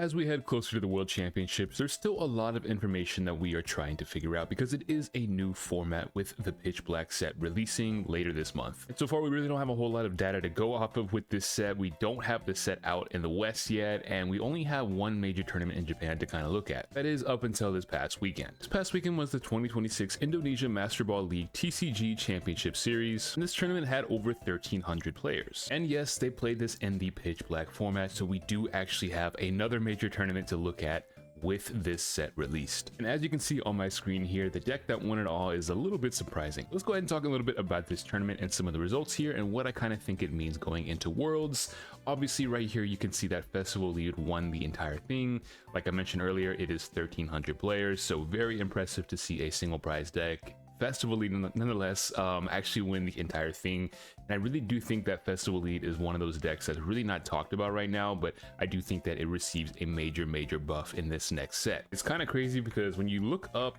As we head closer to the World Championships, there's still a lot of information that we are trying to figure out because it is a new format with the Pitch Black set releasing later this month. And so far, we really don't have a whole lot of data to go off of with this set. We don't have the set out in the West yet, and we only have one major tournament in Japan to kind of look at. That is up until this past weekend. This past weekend was the 2026 Indonesia Master Ball League TCG Championship Series, and this tournament had over 1,300 players. And yes, they played this in the Pitch Black format, so we do actually have another major tournament to look at with this set released. And as you can see on my screen here, the deck that won it all is a little bit surprising. Let's go ahead and talk a little bit about this tournament and some of the results here and what I kind of think it means going into Worlds. Obviously right here you can see that Festival Lead won the entire thing. Like I mentioned earlier, it is 1,300 players, so very impressive to see a single prize deck. Festival Lead nonetheless actually win the entire thing, and I really do think that Festival Lead is one of those decks that's really not talked about right now, but I do think that it receives a major buff in this next set. It's kind of crazy because when you look up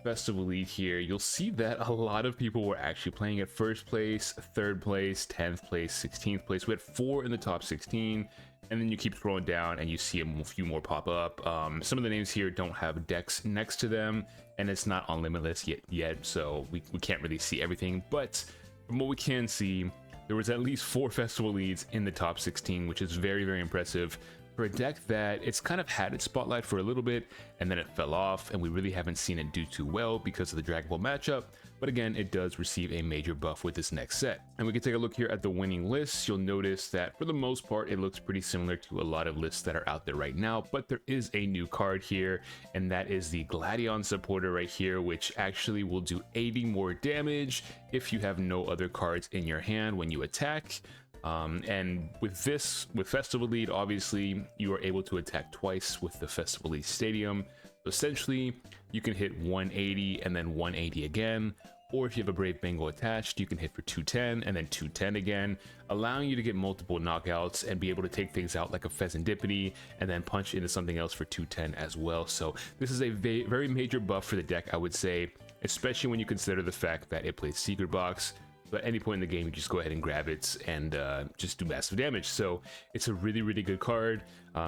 Festival Lead here, you'll see that a lot of people were actually playing at first place, third place, 10th place, 16th place. We had 4 in the top 16, and then you keep scrolling down and you see a few more pop up. Some of the names here don't have decks next to them, and it's not on Limitless yet, so we can't really see everything. But from what we can see, there was at least 4 Festival Leads in the top 16, which is very impressive for a deck that it's kind of had its spotlight for a little bit and then it fell off, and we really haven't seen it do too well because of the Dragon Ball matchup. But again, it does receive a major buff with this next set. And we can take a look here at the winning list. You'll notice that for the most part, it looks pretty similar to a lot of lists that are out there right now, but there is a new card here, and that is the Gladion supporter right here, which actually will do 80 more damage if you have no other cards in your hand when you attack. And with Festival Lead, obviously you are able to attack twice with the Festival Lead Stadium. So essentially you can hit 180 and then 180 again, or if you have a Brave Bengal attached, you can hit for 210 and then 210 again, allowing you to get multiple knockouts and be able to take things out like a Pheasantipity and then punch into something else for 210 as well. So this is a very major buff for the deck, I would say, especially when you consider the fact that it plays Secret Box. So at any point in the game, you just go ahead and grab it and just do massive damage. So it's a really good card.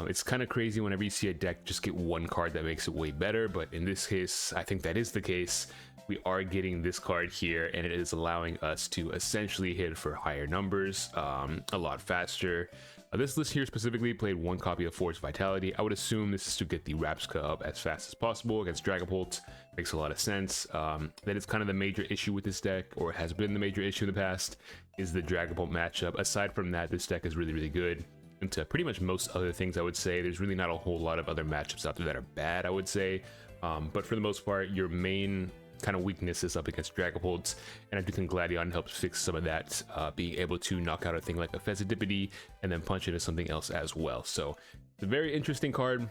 It's kind of crazy whenever you see a deck just get one card that makes it way better, but in this case, I think that is the case. We are getting this card here, and it is allowing us to essentially hit for higher numbers a lot faster. This list here specifically played 1 copy of Force Vitality. I would assume this is to get the Rapska up as fast as possible against Dragapult. Makes a lot of sense. That is kind of the major issue with this deck, or has been the major issue in the past, is the Dragapult matchup. Aside from that, this deck is really good. And to pretty much most other things, I would say there's really not a whole lot of other matchups out there that are bad, I would say. But for the most part, your main kind of weakness is up against Dragapult, and I do think Gladion helps fix some of that, being able to knock out a thing like a Pheasantipity and then punch into something else as well. So it's a very interesting card,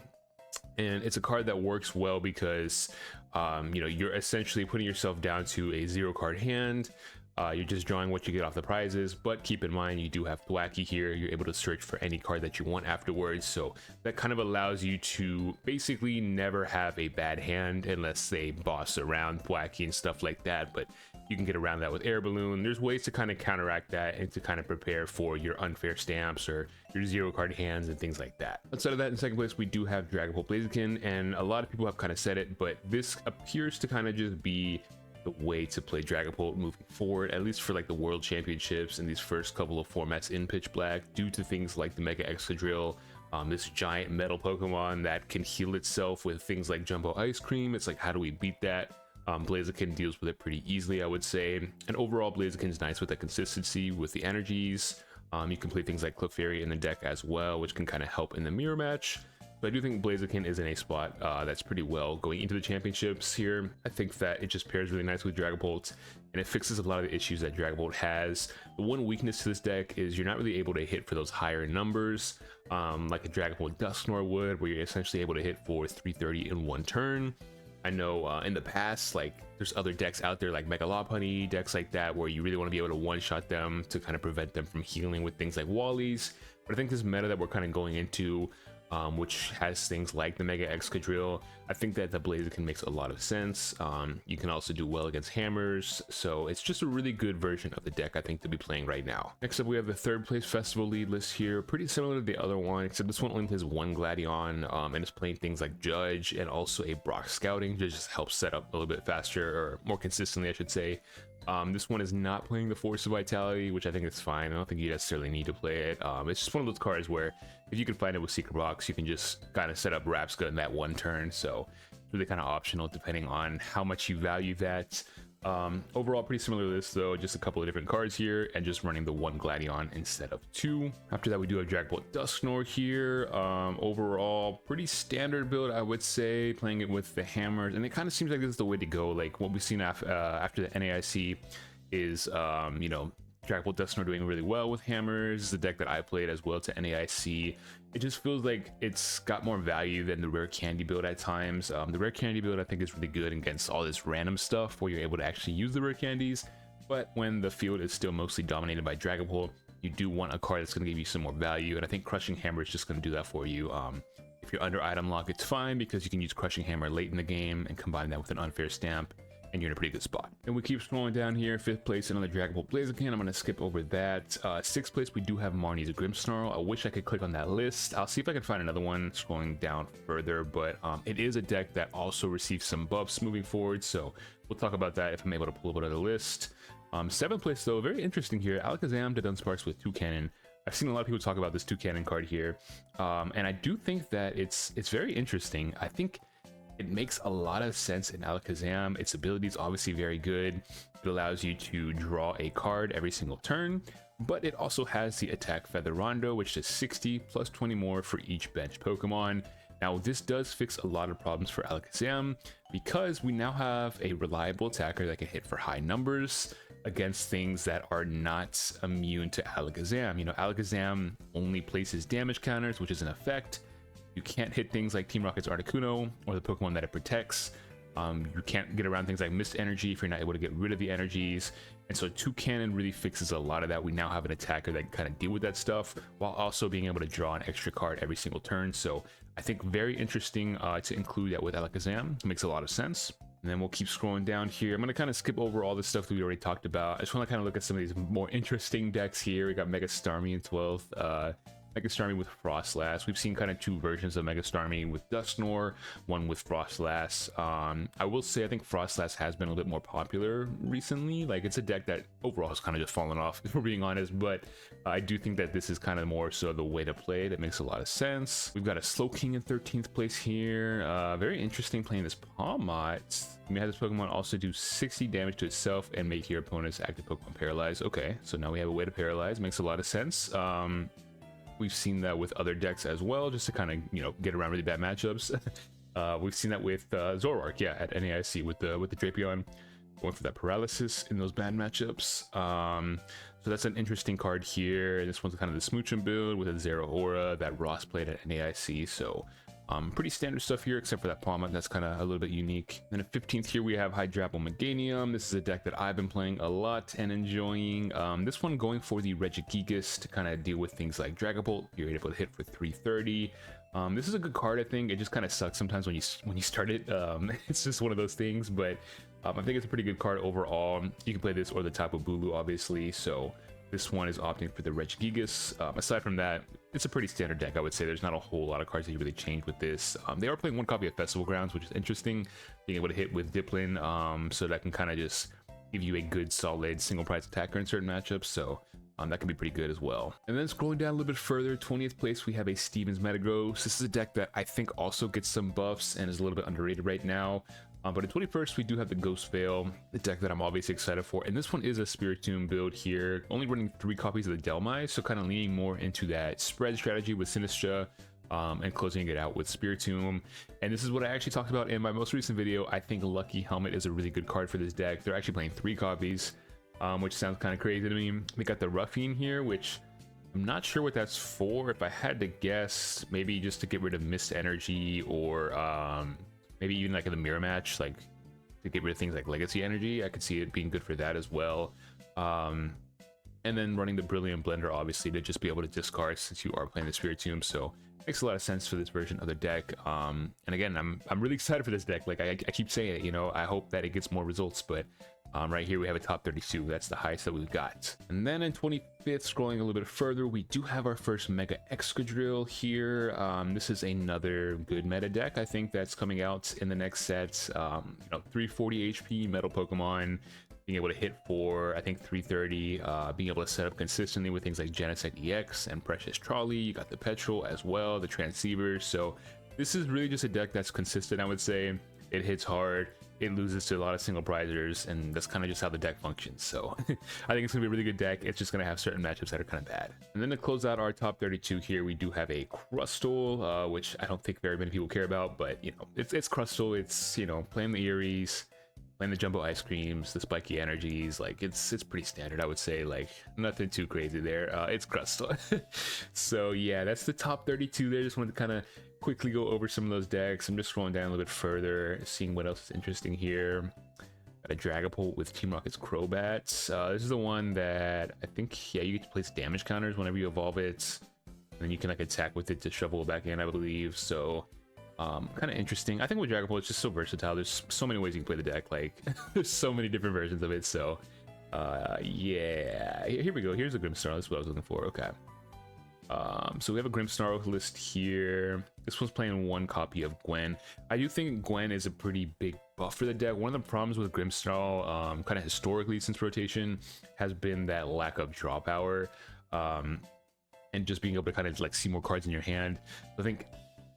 and it's a card that works well because you know, you're essentially putting yourself down to a 0-card hand. You're just drawing what you get off the prizes, but keep in mind you do have Thwacky here. You're able to search for any card that you want afterwards, so that kind of allows you to basically never have a bad hand unless they boss around Thwacky and stuff like that. But you can get around that with Air Balloon. There's ways to kind of counteract that and to kind of prepare for your unfair stamps or your 0-card hands and things like that. Outside of that, in second place we do have Dragapult Blaziken, and a lot of people have kind of said it, but this appears to kind of just be the way to play Dragapult moving forward, at least for like the World Championships and these first couple of formats in Pitch Black, due to things like the Mega Excadrill, this giant metal Pokemon that can heal itself with things like Jumbo Ice Cream. It's like, how do we beat that? Blaziken deals with it pretty easily, I would say. And overall, Blaziken's nice with the consistency with the energies. You can play things like Clefairy in the deck as well, which can kind of help in the mirror match. But I do think Blaziken is in a spot that's pretty well going into the championships here. I think that it just pairs really nice with Dragapult, and it fixes a lot of the issues that Dragapult has. The one weakness to this deck is you're not really able to hit for those higher numbers, like a Dragapult Dusknoir would, where you're essentially able to hit for 330 in one turn. I know in the past, like, there's other decks out there like Mega Lopunny, decks like that, where you really want to be able to one-shot them to kind of prevent them from healing with things like Wallies. But I think this meta that we're kind of going into, which has things like the Mega Excadrill. I think that the Blaziken makes a lot of sense. You can also do well against hammers, so it's just a really good version of the deck I think to be playing right now. Next up, we have the third place festival lead list here, pretty similar to the other one, except this one only plays one Gladion, and it's playing things like Judge and also a Brock Scouting to just help set up a little bit faster, or more consistently, I should say. This one is not playing the Force of Vitality, which I think is fine. I don't think you necessarily need to play it. It's just one of those cards where if you can find it with Secret Box, you can just kind of set up Rapska in that one turn. So it's really kind of optional depending on how much you value that. Overall, pretty similar to this though, just a couple of different cards here and just running the one Gladion instead of two. After that, we do have Dragapult Dusknoir here. Overall, pretty standard build, I would say, playing it with the hammers, and it kind of seems like this is the way to go. Like what we've seen after the NAIC is, you know, Dragapult Dusknoir doing really well with hammers. The deck that I played as well to NAIC. It just feels like it's got more value than the Rare Candy build at times. The Rare Candy build I think is really good against all this random stuff where you're able to actually use the Rare Candies. But when the field is still mostly dominated by Dragapult, you do want a card that's going to give you some more value. And I think Crushing Hammer is just going to do that for you. If you're under item lock, it's fine because you can use Crushing Hammer late in the game and combine that with an Unfair Stamp, and you're in a pretty good spot. And we keep scrolling down here. 5th place, another Dragapult Blaziken. I'm going to skip over that. 6th place, we do have Marnie's Grimmsnarl. I wish I could click on that list. I'll see if I can find another one scrolling down further, but it is a deck that also receives some buffs moving forward, so we'll talk about that if I'm able to pull up another list. 7th place though, very interesting here. Alakazam to Dunsparce with 2 Cannon. I've seen a lot of people talk about this 2 Cannon card here, and I do think that it's very interesting. I think it makes a lot of sense in Alakazam. Its ability is obviously very good. It allows you to draw a card every single turn, but it also has the attack Feather Rondo, which does 60 plus 20 more for each bench Pokemon. Now, this does fix a lot of problems for Alakazam because we now have a reliable attacker that can hit for high numbers against things that are not immune to Alakazam. You know, Alakazam only places damage counters, which is an effect. You can't hit things like Team Rocket's Articuno or the Pokemon that it protects. You can't get around things like Mist Energy if you're not able to get rid of the energies. And so 2 Cannon really fixes a lot of that. We now have an attacker that can kind of deal with that stuff while also being able to draw an extra card every single turn. So I think very interesting to include that with Alakazam. It makes a lot of sense. And then we'll keep scrolling down here. I'm going to kind of skip over all the stuff that we already talked about. I just want to kind of look at some of these more interesting decks here. We got Mega Starmie in 12th. Mega Starmie with Frostlass. We've seen kind of 2 versions of Mega Starmie with Dusknoir, one with Frostlass. I will say I think Frostlass has been a little bit more popular recently. Like, it's a deck that overall has kind of just fallen off, if we're being honest, but I do think that this is kind of more so the way to play. That makes a lot of sense. We've got a Slowking in 13th place here. Very interesting playing this Palmot. You may have this Pokemon also do 60 damage to itself and make your opponent's active Pokemon paralyzed. Okay, so now we have a way to paralyze. Makes a lot of sense. We've seen that with other decks as well, just to kind of, you know, get around really bad matchups. We've seen that with Zoroark, yeah, at NAIC with the Drapion, going for that paralysis in those bad matchups. So that's an interesting card here. This one's kind of the Smoochum build with a Zeraora that Ross played at NAIC. So pretty standard stuff here, except for that Palma. That's kind of a little bit unique. Then at 15th here, we have Hydrapple Meganium. This is a deck that I've been playing a lot and enjoying. This one going for the Regigigas to kind of deal with things like Dragapult. You're able to hit for 330. This is a good card, I think. It just kind of sucks sometimes when you start it. It's just one of those things, but I think it's a pretty good card overall. You can play this or the Tapu Bulu, obviously. So this one is opting for the Regigigas. Aside from that, it's a pretty standard deck, I would say. There's not a whole lot of cards that you really change with this. They are playing 1 copy of Festival Grounds, which is interesting. Being able to hit with Diplin, so that can kind of just give you a good, solid single price attacker in certain matchups. So that can be pretty good as well. And then scrolling down a little bit further, 20th place, we have a Stevens Metagross. This is a deck that I think also gets some buffs and is a little bit underrated right now. But at 21st, we do have the Ghost Veil, the deck that I'm obviously excited for. And this one is a Spiritomb build here, only running 3 copies of the Delmi, so kind of leaning more into that spread strategy with Sinistra, and closing it out with Spiritomb. And this is what I actually talked about in my most recent video. I think Lucky Helmet is a really good card for this deck. They're actually playing 3 copies, which sounds kind of crazy to me. We got the Ruffian here, which I'm not sure what that's for. If I had to guess, maybe just to get rid of Mist Energy, or maybe even like in the mirror match, like to get rid of things like Legacy Energy. I could see it being good for that as well. And then running the Brilliant Blender, obviously, to just be able to discard since you are playing the Spiritomb. So makes a lot of sense for this version of the deck. And again, I'm really excited for this deck. Like I keep saying it, you know, I hope that it gets more results, but right here we have a top 32. That's the highest that we've got. And then in 25th, scrolling a little bit further, we do have our first Mega Excadrill here. This is another good meta deck, I think, that's coming out in the next set. You know, 340 HP metal Pokemon, being able to hit for, I think, 330, being able to set up consistently with things like Genesect EX and Precious Trolley. You got the Petrol as well, the Transceivers. So this is really just a deck that's consistent, I would say. It hits hard, it loses to a lot of single prizers, and that's kind of just how the deck functions. So I think it's gonna be a really good deck. It's just gonna have certain matchups that are kind of bad. And then to close out our top 32 here, we do have a Crustle, which I don't think very many people care about, but you know, it's Crustle. It's, you know, playing the Eries, playing the Jumbo Ice Creams, the Spiky Energies. Like it's pretty standard, I would say. Like nothing too crazy there. It's Crustle. So yeah, that's the top 32 there. Just wanted to kind of quickly go over some of those decks. I'm just scrolling down a little bit further, seeing what else is interesting here. Got a Dragapult with Team Rocket's Crobats. This is the one that I think, yeah, you get to place damage counters whenever you evolve it, and then you can like attack with it to shovel it back in, I believe. So kind of interesting. I think with Dragapult, it's just so versatile. There's so many ways you can play the deck. Like there's so many different versions of it. So yeah, here we go. Here's a Grimmsnarl. That's what I was looking for. Okay. So we have a Grimmsnarl list here. This one's playing one copy of Gwen. I do think Gwen is a pretty big buff for the deck. One of the problems with Grimmsnarl, kind of historically since rotation, has been that lack of draw power, and just being able to kind of like see more cards in your hand. I think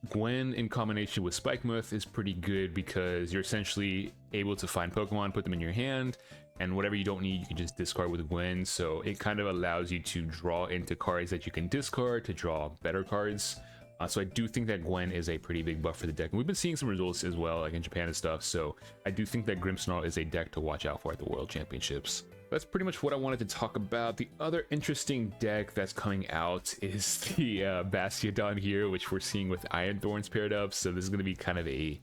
Gwen in combination with Spikemuth is pretty good because you're essentially able to find Pokemon, put them in your hand, and whatever you don't need, you can just discard with Gwen. So it kind of allows you to draw into cards that you can discard to draw better cards. So I do think that Gwen is a pretty big buff for the deck. And we've been seeing some results as well, like in Japan and stuff. So I do think that Grimmsnarl is a deck to watch out for at the World Championships. That's pretty much what I wanted to talk about. The other interesting deck that's coming out is the Bastiodon here, which we're seeing with Iron Thorns paired up. So this is going to be kind of a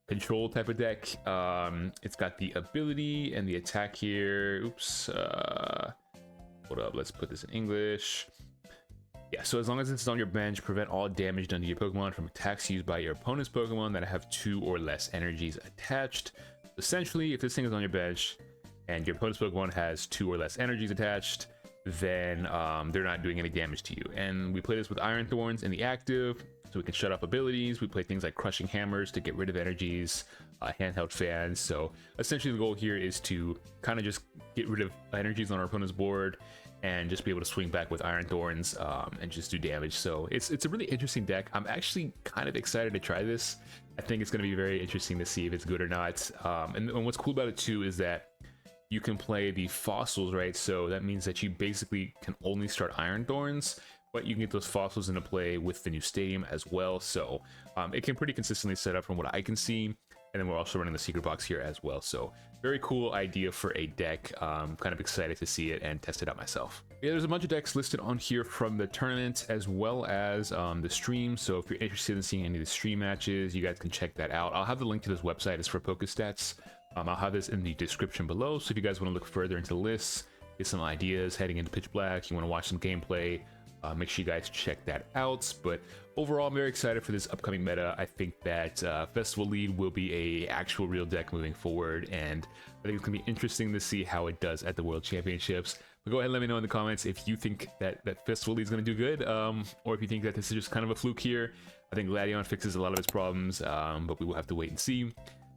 control type of deck. It's got the ability and the attack here. Oops. Hold up. Let's put this in English. Yeah, so as long as it's on your bench, prevent all damage done to your Pokemon from attacks used by your opponent's Pokemon that have 2 or less energies attached. Essentially, if this thing is on your bench and your opponent's Pokemon has 2 or less energies attached, then they're not doing any damage to you. And we play this with Iron Thorns in the active, so we can shut off abilities. We play things like Crushing Hammers to get rid of energies, handheld fans. So essentially the goal here is to kind of just get rid of energies on our opponent's board and just be able to swing back with Iron Thorns and just do damage. So it's a really interesting deck. I'm actually kind of excited to try this. I think it's going to be very interesting to see if it's good or not. And what's cool about it too is that you can play the fossils, right? So that means that you basically can only start Iron Thorns, but you can get those fossils into play with the new stadium as well. So it can pretty consistently set up from what I can see. And then we're also running the secret box here as well. So very cool idea for a deck. Kind of excited to see it and test it out myself. Yeah, there's a bunch of decks listed on here from the tournament as well as the stream. So if you're interested in seeing any of the stream matches, you guys can check that out. I'll have the link to this website. It's for Pokestats. I'll have this in the description below. So if you guys want to look further into lists, get some ideas heading into Pitch Black, you want to watch some gameplay, make sure you guys check that out. But overall, I'm very excited for this upcoming meta. I think that Festival Lead will be a actual real deck moving forward, and I think it's gonna be interesting to see how it does at the World Championships. But go ahead and let me know in the comments if you think that Festival Lead is gonna do good, or if you think that this is just kind of a fluke here. I think Gladion fixes a lot of its problems, but we will have to wait and see.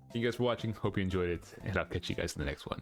Thank you guys for watching. Hope you enjoyed it, and I'll catch you guys in the next one.